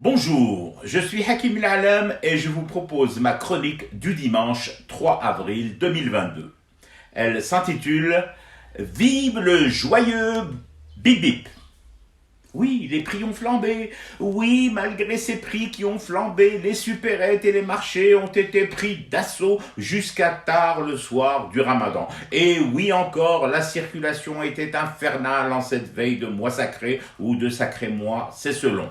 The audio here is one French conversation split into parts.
Bonjour, je suis Hakim Al-Alam et je vous propose ma chronique du dimanche 3 avril 2022. Elle s'intitule « Vive le joyeux bip bip ». Oui, les prix ont flambé. Oui, malgré ces prix qui ont flambé, les supérettes et les marchés ont été pris d'assaut jusqu'à tard le soir du Ramadan. Et oui encore, la circulation était infernale en cette veille de mois sacré ou de sacré mois, c'est selon.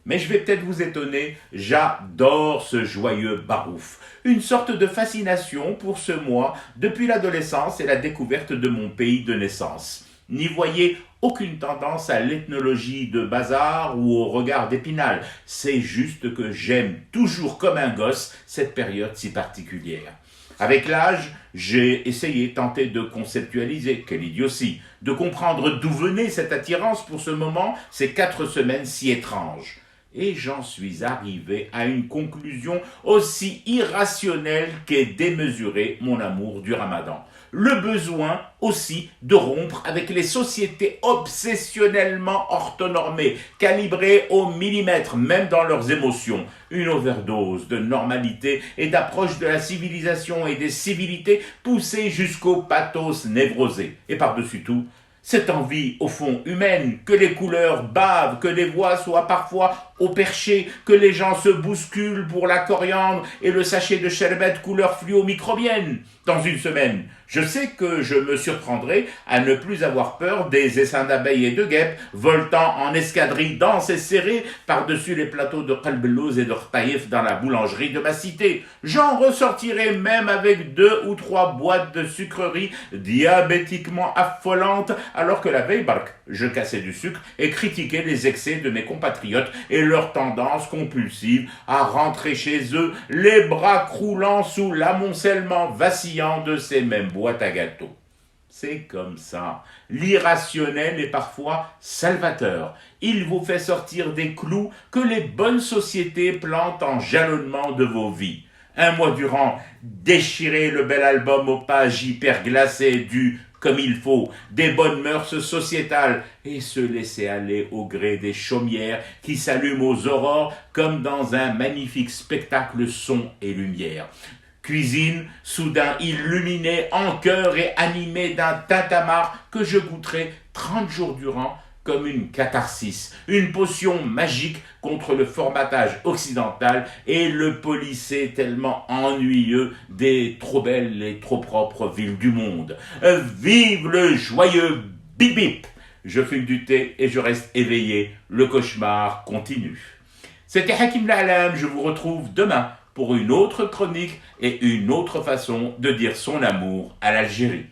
Mais je vais peut-être vous étonner, j'adore ce joyeux barouf. Une sorte de fascination pour ce mois depuis l'adolescence et la découverte de mon pays de naissance. N'y voyez aucune tendance à l'ethnologie de bazar ou au regard d'Épinal. C'est juste que j'aime toujours comme un gosse cette période si particulière. Avec l'âge, j'ai essayé, tenté de conceptualiser, quelle idiotie, de comprendre d'où venait cette attirance pour ce moment, ces 4 semaines si étranges. Et j'en suis arrivé à une conclusion aussi irrationnelle qu'est démesuré mon amour du Ramadan. Le besoin aussi de rompre avec les sociétés obsessionnellement orthonormées, calibrées au millimètre, même dans leurs émotions. Une overdose de normalité et d'approche de la civilisation et des civilités poussée jusqu'au pathos névrosé. Et par-dessus tout, cette envie, au fond, humaine, que les couleurs bavent, que les voix soient parfois au perché, que les gens se bousculent pour la coriandre et le sachet de sherbet couleur fluo microbienne. Dans une semaine, je sais que je me surprendrai à ne plus avoir peur des essaims d'abeilles et de guêpes voltant en escadrille dense et serrée par-dessus les plateaux de qalbelouz et de rtaïf dans la boulangerie de ma cité. J'en ressortirai même avec 2 ou 3 boîtes de sucreries diabétiquement affolantes, alors que la veille, je cassais du sucre et critiquais les excès de mes compatriotes et leur tendance compulsive à rentrer chez eux, les bras croulants sous l'amoncellement vacillant de ces mêmes boîtes à gâteaux. C'est comme ça. L'irrationnel est parfois salvateur. Il vous fait sortir des clous que les bonnes sociétés plantent en jalonnement de vos vies. Un mois durant, déchirez le bel album aux pages hyper glacées du comme il faut, des bonnes mœurs sociétales, et se laisser aller au gré des chaumières qui s'allument aux aurores comme dans un magnifique spectacle son et lumière. Cuisine, soudain illuminée en cœur et animée d'un tintamarre que je goûterai 30 jours durant comme une catharsis, une potion magique contre le formatage occidental et le polissé tellement ennuyeux des trop belles et trop propres villes du monde. Vive le joyeux bip bip! Je fume du thé et je reste éveillé, le cauchemar continue. C'était Hakim Al-Alam, je vous retrouve demain pour une autre chronique et une autre façon de dire son amour à l'Algérie.